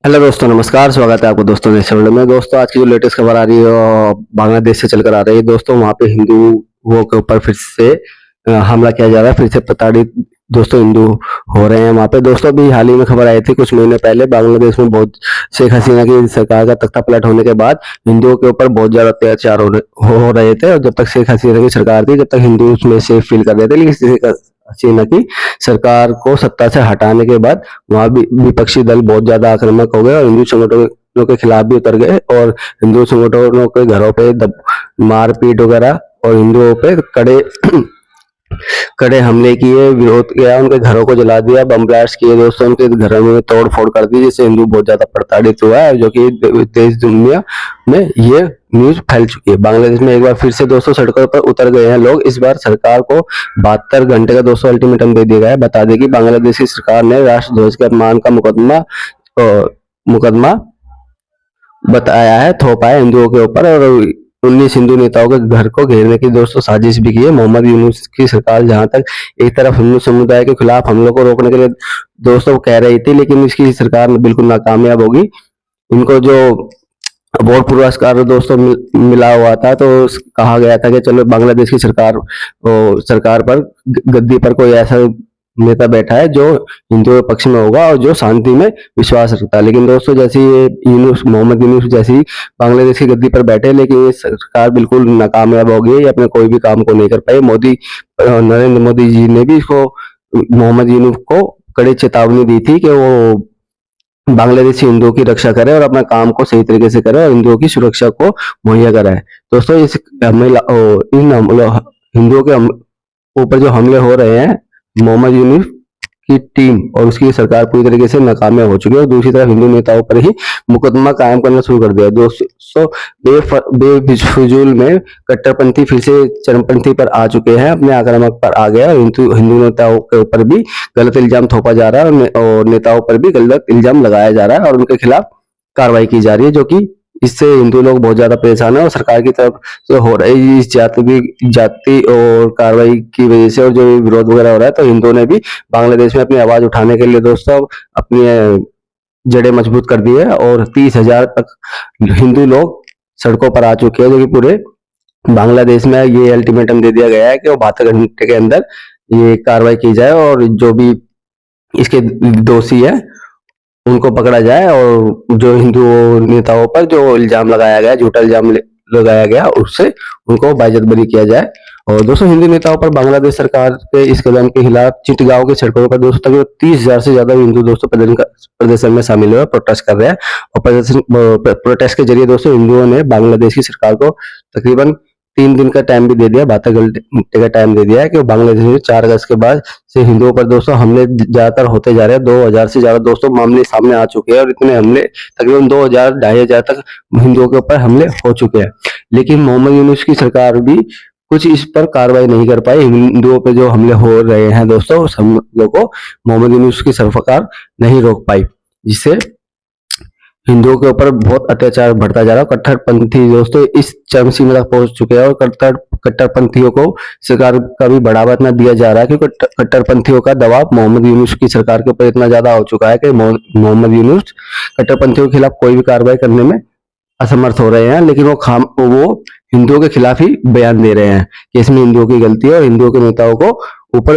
Hello दोस्तों, नमस्कार। स्वागत है आपको दोस्तों नए वीडियो में। दोस्तों, आज की जो लेटेस्ट खबर आ रही है बांग्लादेश से चलकर आ रही है। दोस्तों, वहाँ पे हिंदुओं के ऊपर फिर से हमला किया जा रहा है। फिर से प्रताड़ित दोस्तों हिंदू हो रहे हैं वहाँ पे। दोस्तों, अभी हाल ही में खबर आई थी कुछ महीने पहले, बांग्लादेश में बहुत शेख हसीना की सरकार का तख्ता पलट होने के बाद हिंदुओं के ऊपर बहुत ज्यादा अत्याचार हो रहे थे। और जब तक शेख हसीना की सरकार थी, जब तक हिंदू उसमें सेफ फील कर रहे थे, लेकिन शेख हसीना की सरकार को सत्ता से हटाने के बाद वहाँ भी विपक्षी दल बहुत ज्यादा आक्रामक हो गए और हिंदू संगठनों के खिलाफ भी उतर गए और हिंदू संगठनों के घरों पे मारपीट वगैरह और हिंदुओं पे कड़े कड़े हमले किए, विरोध किया, उनके घरों को जला दिया, बम ब्लास्ट किए। दोस्तों, उनके घरों में तोड़ फोड़ कर दी, जिससे हिंदू बहुत ज्यादा प्रताड़ित हुआ है, जो कि देश दुनिया में ये न्यूज फैल चुकी है। बांग्लादेश में एक बार फिर से दोस्तों सड़कों पर उतर गए हैं लोग। इस बार सरकार को 72 घंटे का दोस्तों अल्टीमेटम दे दिया गया है। बता दें कि बांग्लादेश की सरकार ने राष्ट्रध्वज के अपमान का मुकदमा बताया है, थोपा है हिंदुओं के ऊपर और 19 हिंदू नेताओं के घर को घेरने की दोस्तों साजिश भी की है। मोहम्मद यूनुस की सरकार जहां तक एक तरफ हिंदू समुदाय के खिलाफ हमलों को रोकने के लिए दोस्तों कह रही थी, लेकिन इसकी सरकार बिल्कुल नाकामयाब होगी। इनको जो अवार्ड पुरस्कार दोस्तों मिला हुआ था, तो कहा गया था कि चलो बांग्लादेश की सरकार पर गद्दी पर कोई ऐसा नेता बैठा है जो हिंदुओं के पक्ष में होगा और जो शांति में विश्वास रखता है। लेकिन दोस्तों, जैसे ये मोहम्मद यूनुस जैसी बांग्लादेश की गद्दी पर बैठे, लेकिन ये सरकार बिल्कुल नाकामयाब हो गई, अपने कोई भी काम को नहीं कर पाई। नरेंद्र मोदी जी ने भी इसको मोहम्मद यूनुस को कड़ी चेतावनी दी थी कि वो बांग्लादेशी हिंदुओं की रक्षा करे और अपना काम को सही तरीके से करे और हिंदुओं की सुरक्षा को मुहैया कराए। दोस्तों, इस हिंदुओं के ऊपर जो हमले हो रहे हैं, मोहम्मद यूनुस की टीम और उसकी सरकार पूरी तरीके से नाकामयाब हो चुकी है और दूसरी तरफ हिंदू नेताओं पर ही मुकदमा कायम करना शुरू कर दिया। दोस्तों, बेफिजूल में कट्टरपंथी फिर से चरमपंथी पर आ चुके हैं, अपने आक्रामक पर आ गया। हिंदू नेताओं के ऊपर भी गलत इल्जाम थोपा जा रहा है और नेताओं पर भी गलत इल्जाम लगाया जा रहा है और उनके खिलाफ कार्रवाई की जा रही है, जो कि इससे हिंदू लोग बहुत ज्यादा परेशान है और सरकार की तरफ से हो रही इस जाति और कार्रवाई की वजह से और जो विरोध वगैरह हो रहा है, तो हिंदुओं ने भी बांग्लादेश में अपनी आवाज उठाने के लिए दोस्तों अपनी जड़ें मजबूत कर दी है और 30,000 तक हिंदू लोग सड़कों पर आ चुके हैं, जो कि पूरे बांग्लादेश में ये अल्टीमेटम दे दिया गया है कि वो 72 घंटे के अंदर ये कार्रवाई की जाए और जो भी इसके दोषी है उनको पकड़ा जाए और जो हिंदू नेताओं पर जो इल्जाम लगाया गया, झूठा इल्जाम लगाया गया, उससे उनको बाइज्जत बरी किया जाए। और दोस्तों, हिंदू नेताओं पर बांग्लादेश सरकार के इस कदम के खिलाफ चिटगांव की सड़कों पर दोस्तों तकरीबन 30,000 से ज्यादा हिंदू दोस्तों प्रदर्शन में शामिल हुए, प्रोटेस्ट कर रहे हैं और प्रोटेस्ट के जरिए दोस्तों हिंदुओं ने बांग्लादेश की सरकार को तकरीबन 3 दिन का टाइम भी दे दिया, 72 घंटे का टाइम दे दिया है कि बांग्लादेश में 4 अगस्त के बाद से हिंदुओं पर दोस्तों हमले ज्यादातर होते जा रहे हैं। 2,000 से ज्यादा दोस्तों मामले सामने आ चुके हैं और इतने हमले तकरीबन 2,000 2,500 तक हिंदुओं के ऊपर हमले हो चुके हैं। लेकिन मोहम्मद यूनुस की सरकार भी कुछ इस पर कार्रवाई नहीं कर पाई। हिंदुओं पे जो हमले हो रहे हैं दोस्तों, उस हमलों को मोहम्मद यूनुस की सरकार नहीं रोक पाई, जिससे हिंदुओं के ऊपर बहुत अत्याचार बढ़ता जा रहा है। कट्टरपंथी दोस्तों इस चरम सीमा तक पहुंच चुके हैं और कट्टरपंथियों को सरकार का भी बढ़ावा इतना दिया जा रहा है, क्योंकि कट्टरपंथियों का दबाव मोहम्मद यूनुस की सरकार के ऊपर इतना ज्यादा हो चुका है कि मोहम्मद यूनुस कट्टरपंथियों के खिलाफ कोई भी कार्रवाई करने में असमर्थ हो रहे हैं। लेकिन वो हिंदुओं के खिलाफ ही बयान दे रहे हैं कि इसमें हिंदुओं की गलती है और हिंदुओं के नेताओं को ऊपर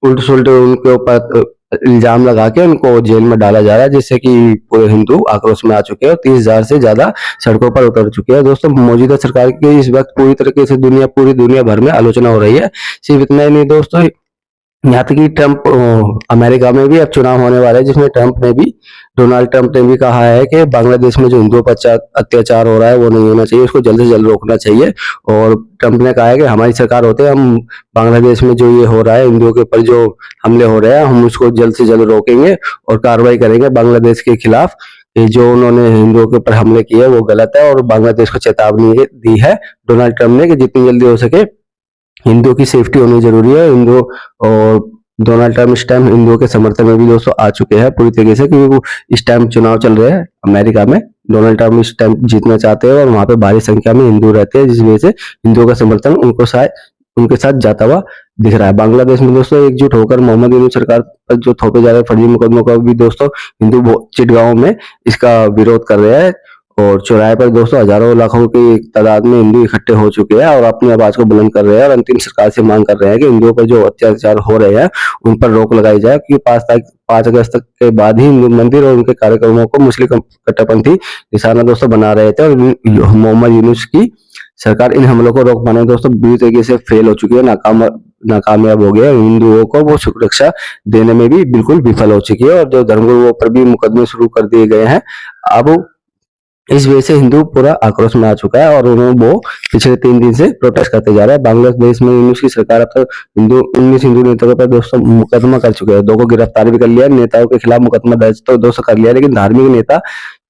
उल्टे सुलटे उनके ऊपर इल्जाम लगा के उनको जेल में डाला जा रहा है, जिससे कि पूरे हिंदू आक्रोश में आ चुके हैं और 30,000 से ज्यादा सड़कों पर उतर चुके हैं। दोस्तों, मौजूदा सरकार की इस वक्त पूरी तरीके से पूरी दुनिया भर में आलोचना हो रही है। सिर्फ इतना ही नहीं दोस्तों, यहाँ तक कि अमेरिका में भी अब चुनाव होने वाला है, जिसमें डोनाल्ड ट्रंप ने भी कहा है कि बांग्लादेश में जो हिंदुओं पर अत्याचार हो रहा है वो नहीं होना चाहिए, उसको जल्द से जल्द रोकना चाहिए। और ट्रंप ने कहा है कि हमारी सरकार होते हम बांग्लादेश में जो ये हो रहा है, हिंदुओं के ऊपर जो हमले हो रहे हैं, हम उसको जल्द से जल्द रोकेंगे और कार्रवाई करेंगे बांग्लादेश के खिलाफ। जो उन्होंने हिंदुओं के ऊपर हमले किए वो गलत है और बांग्लादेश को चेतावनी दी है डोनाल्ड ट्रंप ने कि जितनी जल्दी हो सके हिंदुओं की सेफ्टी होनी जरूरी है। और डोनाल्ड ट्रंप इस टाइम हिंदुओं के समर्थन में भी दोस्तों आ चुके हैं पूरी तरीके से, क्योंकि वो इस टाइम चुनाव चल रहे हैं अमेरिका में। डोनाल्ड ट्रंप इस टाइम जीतना चाहते हैं और वहां पे भारी संख्या में हिंदू रहते हैं, जिस वजह से हिंदुओं का समर्थन उनको शायद उनके साथ जाता हुआ दिख रहा है। बांग्लादेश में दोस्तों एकजुट होकर मोहम्मद यूनूस सरकार पर जो थोपे जा रहे फर्जी मुकदमों का भी दोस्तों हिंदू चिटगांव में इसका विरोध कर रहे हैं और चौराहे पर दोस्तों हजारों लाखों की तादाद में हिंदू इकट्ठे हो चुके हैं और अपनी आवाज को बुलंद कर रहे हैं और अंतिम सरकार से मांग कर रहे हैं कि हिंदुओं पर जो अत्याचार हो रहे हैं उन पर रोक लगाई जाए, क्योंकि 5 अगस्त के बाद ही हिंदू मंदिर और उनके कार्यक्रमों को मुस्लिम कट्टरपंथी निशाना दोस्तों बना रहे थे और मोहम्मद यूनूस की सरकार इन हमलों को रोक पाने में दोस्तों बुरी तरीके से फेल हो चुकी है, नाकामयाब हो गया। हिंदुओं को वो सुरक्षा देने में भी बिल्कुल विफल हो चुकी है और जो धर्मगुरुओं पर भी मुकदमे शुरू कर दिए गए हैं। अब इस वजह से हिंदू पूरा आक्रोश में आ चुका है और वो पिछले 3 दिन से प्रोटेस्ट करते जा रहे हैं। बांग्लादेश में यूनूस की सरकार अब तक 19 हिंदू नेताओं पर दोस्तों मुकदमा कर चुके हैं, 2 को गिरफ्तार भी कर लिया। नेताओं के खिलाफ मुकदमा दर्ज तो दोस्तों कर लिया, लेकिन धार्मिक नेता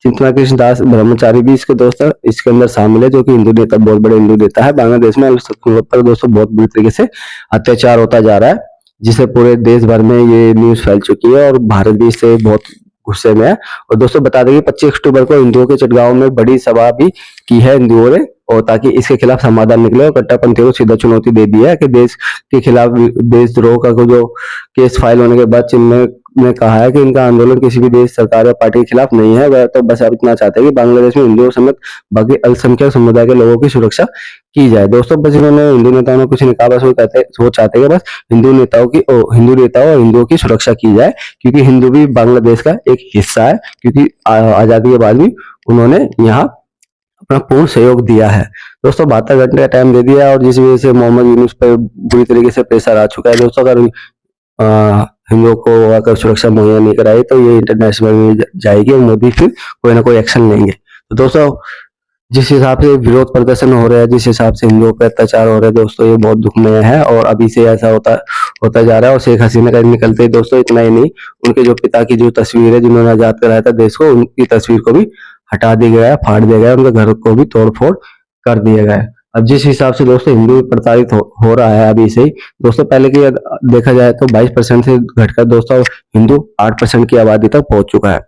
चिंतना कृष्ण दास ब्रह्मचारी भी इसके दोस्तों इसके अंदर शामिल है, जो कि हिंदू नेता, बहुत बड़े हिंदू नेता है। बांग्लादेश में अल्पसंख्यकों पर दोस्तों बहुत बुरी तरीके से अत्याचार होता जा रहा है, जिससे पूरे देश भर में ये न्यूज फैल चुकी है और भारत भी इससे बहुत गुस्से में है। और दोस्तों बता दें कि 25 अक्टूबर को हिंदुओं के चिटगांव में बड़ी सभा भी की है हिंदुओं ने, और ताकि इसके खिलाफ समाधान निकले और कट्टरपंथियों को सीधा चुनौती दे दी है कि देश के खिलाफ देशद्रोह का जो केस फाइल होने के बाद चिन्मय ने कहा है कि इनका आंदोलन किसी भी देश, सरकार या पार्टी के खिलाफ नहीं है। वह तो बस अब इतना चाहते हैं कि बांग्लादेश में हिंदुओं समेत बाकी अल्पसंख्यक समुदाय के लोगों की सुरक्षा की जाए। दोस्तों बस इन्होंने हिंदू नेताओं ने कुछ नहीं कहा, बस वो चाहते हैं कि बस हिंदू नेताओं और हिंदुओं की सुरक्षा की जाए, क्योंकि हिंदू भी बांग्लादेश का एक हिस्सा है, क्योंकि आजादी के बाद भी उन्होंने यहाँ अपना पूर्ण सहयोग दिया है। दोस्तों 72 घंटे का टाइम दे दिया और जिस वजह से मोहम्मद यूनूस पर बुरी तरीके से प्रेशर आ चुका है। दोस्तों अगर हिंदुओं को अगर सुरक्षा मुहैया नहीं कराई तो ये इंटरनेशनल में जाएगी और मोदी फिर कोई ना कोई एक्शन लेंगे। तो दोस्तों जिस हिसाब से विरोध प्रदर्शन हो रहा है, जिस हिसाब से हिंदुओं पर अत्याचार हो रहे हैं दोस्तों, ये बहुत दुखमय है और अभी से ऐसा होता जा रहा है। और शेख हसीना का निकलते ही दोस्तों इतना ही नहीं, उनके जो पिता की जो तस्वीर है जिन्होंने आजाद कराया था देश को, उनकी तस्वीर को भी हटा दिया गया है, फाड़ दिया गया है, उनके घर को भी तोड़-फोड़ कर दिया गया है। अब जिस हिसाब से दोस्तों हिंदू प्रताड़ित हो रहा है अभी से ही दोस्तों, पहले की देखा जाए तो 22% से घटकर दोस्तों हिंदू 8% की आबादी तक पहुंच चुका है।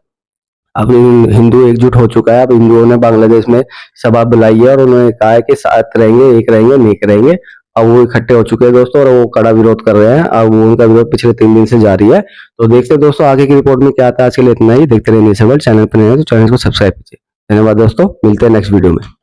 अब हिंदू एकजुट हो चुका है। अब हिंदुओं ने बांग्लादेश में सभा बुलाई है और उन्होंने कहा है कि साथ रहेंगे, एक रहेंगे, नेक रहेंगे। अब वो इकट्ठे हो चुके हैं दोस्तों और वो कड़ा विरोध कर रहे हैं। अब उनका विरोध पिछले 3 दिन से जारी है। तो देखते हैं दोस्तों आगे की रिपोर्ट में क्या आता है। आज के लिए इतना ही। देखते रहिए न्यूज़ वर्ल्ड। चैनल पर नए हैं तो चैनल को सब्सक्राइब कीजिए। धन्यवाद दोस्तों, मिलते हैं नेक्स्ट वीडियो में।